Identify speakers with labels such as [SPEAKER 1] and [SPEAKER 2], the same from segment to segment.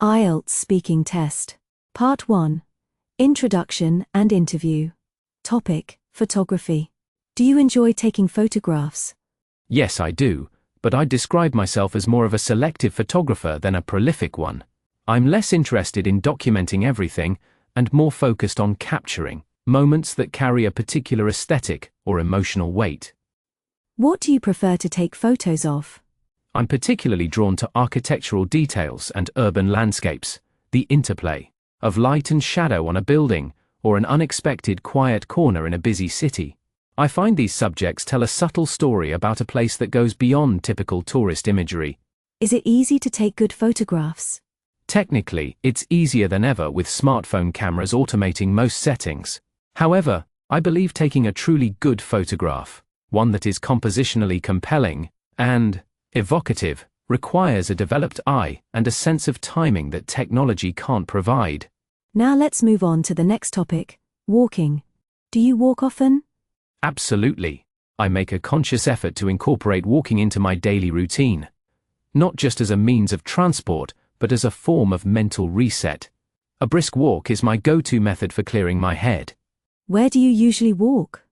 [SPEAKER 1] IELTS Speaking Test. Part 1. Introduction and Interview. Topic: Photography. Do you enjoy taking photographs?
[SPEAKER 2] Yes, I do, but I describe myself as more of a selective photographer than a prolific one. I'm less interested in documenting everything and more focused on capturing moments that carry a particular aesthetic or emotional weight.
[SPEAKER 1] What do you prefer to take photos of?
[SPEAKER 2] I'm particularly drawn to architectural details and urban landscapes, the interplay of light and shadow on a building, or an unexpected quiet corner in a busy city. I find these subjects tell a subtle story about a place that goes beyond typical tourist imagery.
[SPEAKER 1] Is it easy to take good photographs?
[SPEAKER 2] Technically, it's easier than ever with smartphone cameras automating most settings. However, I believe taking a truly good photograph, one that is compositionally compelling and evocative, requires a developed eye and a sense of timing that technology can't provide.
[SPEAKER 1] Now let's move on to the next topic: walking. Do you walk often?
[SPEAKER 2] Absolutely. I make a conscious effort to incorporate walking into my daily routine, not just as a means of transport, but as a form of mental reset. A brisk walk is my go-to method for clearing my head.
[SPEAKER 1] Where do you usually walk?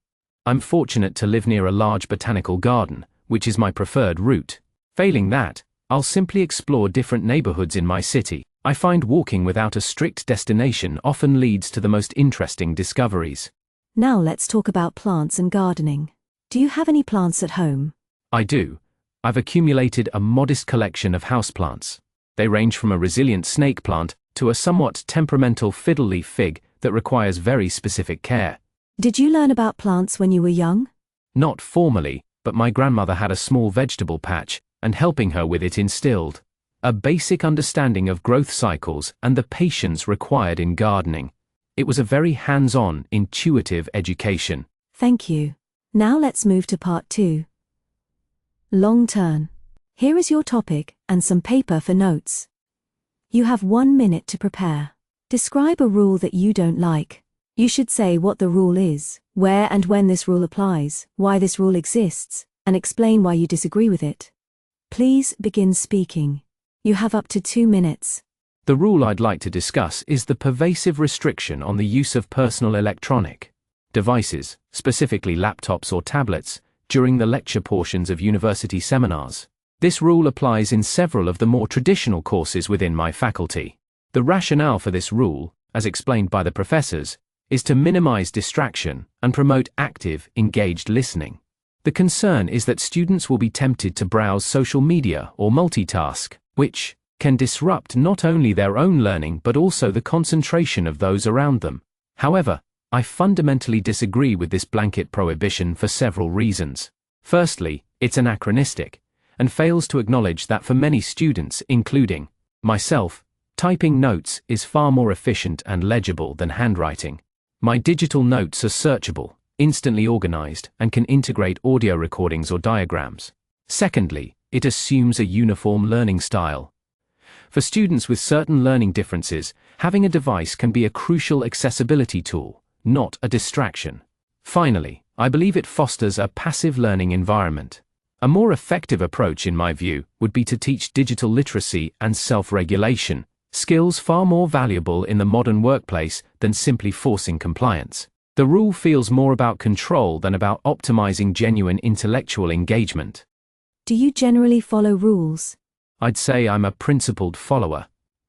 [SPEAKER 2] I'm fortunate to live near a large botanical garden, which is my preferred route. Failing that, I'll simply explore different neighborhoods in my city. I find walking without a strict destination often leads to the most interesting discoveries.
[SPEAKER 1] Now let's talk about plants and gardening. Do you have any plants at home?
[SPEAKER 2] I do. I've accumulated a modest collection of houseplants. They range from a resilient snake plant to a somewhat temperamental fiddle-leaf fig that requires very specific care.
[SPEAKER 1] Did you learn about plants when you were young?
[SPEAKER 2] Not formally, but my grandmother had a small vegetable patch, and helping her with it instilled a basic understanding of growth cycles and the patience required in gardening. It was a very hands-on, intuitive education.
[SPEAKER 1] Thank you. Now let's move to part 2. Long turn. Here is your topic and some paper for notes. You have 1 minute to prepare. Describe a rule that you don't like. You should say what the rule is, where and when this rule applies, why this rule exists, and explain why you disagree with it. Please begin speaking. You have up to 2 minutes.
[SPEAKER 2] The rule I'd like to discuss is the pervasive restriction on the use of personal electronic devices, specifically laptops or tablets, during the lecture portions of university seminars. This rule applies in several of the more traditional courses within my faculty. The rationale for this rule, as explained by the professors, is to minimize distraction and promote active, engaged listening. The concern is that students will be tempted to browse social media or multitask, which can disrupt not only their own learning but also the concentration of those around them. However, I fundamentally disagree with this blanket prohibition for several reasons. Firstly, it's anachronistic and fails to acknowledge that for many students, including myself, typing notes is far more efficient and legible than handwriting. My digital notes are searchable, instantly organized, and can integrate audio recordings or diagrams. Secondly, it assumes a uniform learning style. For students with certain learning differences, having a device can be a crucial accessibility tool, not a distraction. Finally, I believe it fosters a passive learning environment. A more effective approach, in my view, would be to teach digital literacy and self-regulation, skills far more valuable in the modern workplace than simply forcing compliance. The rule feels more about control than about optimizing genuine intellectual engagement.
[SPEAKER 1] Do you generally follow rules?
[SPEAKER 2] I'd say I'm a principled follower.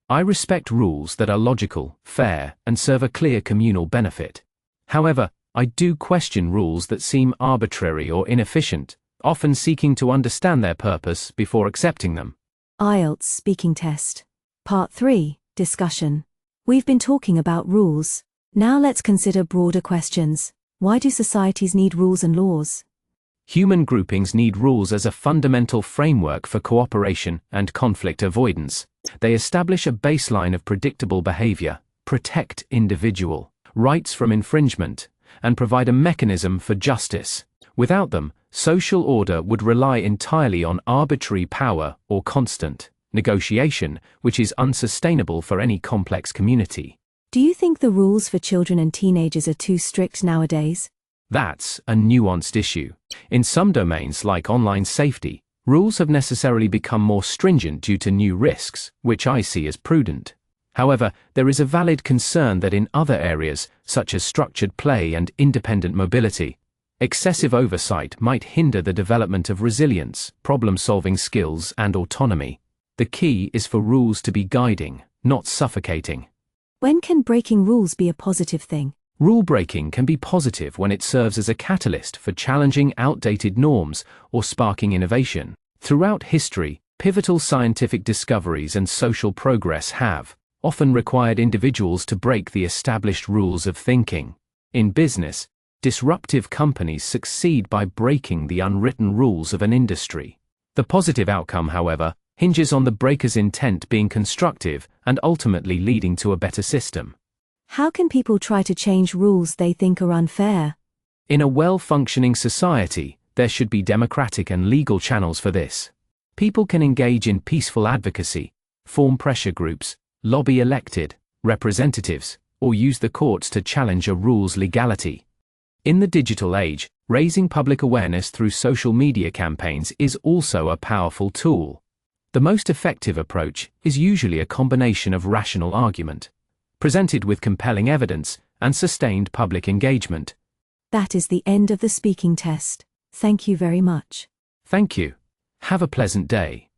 [SPEAKER 2] I respect rules that are logical, fair, and serve a clear communal benefit. However, I do question rules that seem arbitrary or inefficient, often seeking to understand their purpose before accepting them.
[SPEAKER 1] IELTS Speaking Test. Part 3. Discussion. We've been talking about rules. Now let's consider broader questions. Why do societies need rules and laws?
[SPEAKER 2] Human groupings need rules as a fundamental framework for cooperation and conflict avoidance. They establish a baseline of predictable behavior, protect individual rights from infringement, and provide a mechanism for justice. Without them, social order would rely entirely on arbitrary power or constant negotiation, which is unsustainable for any complex community.
[SPEAKER 1] Do you think the rules for children and teenagers are too strict nowadays?
[SPEAKER 2] That's a nuanced issue. In some domains like online safety, Rules have necessarily become more stringent due to new risks, which I see as prudent. However, there is a valid concern that in other areas, such as structured play and independent mobility, excessive oversight might hinder the development of resilience, problem-solving skills, and autonomy. The key is for rules to be guiding, not suffocating.
[SPEAKER 1] When can breaking rules be a positive thing?
[SPEAKER 2] Rule breaking can be positive when it serves as a catalyst for challenging outdated norms or sparking innovation. Throughout history, pivotal scientific discoveries and social progress have often required individuals to break the established rules of thinking. In business, disruptive companies succeed by breaking the unwritten rules of an industry. The positive outcome, however, hinges on the breaker's intent being constructive and ultimately leading to a better system.
[SPEAKER 1] How can people try to change rules they think are unfair?
[SPEAKER 2] In a well-functioning society, there should be democratic and legal channels for this. People can engage in peaceful advocacy, form pressure groups, lobby elected representatives, or use the courts to challenge a rule's legality. In the digital age, raising public awareness through social media campaigns is also a powerful tool. The most effective approach is usually a combination of rational argument, presented with compelling evidence, and sustained public engagement.
[SPEAKER 1] That is the end of the speaking test. Thank you very much.
[SPEAKER 2] Thank you. Have a pleasant day.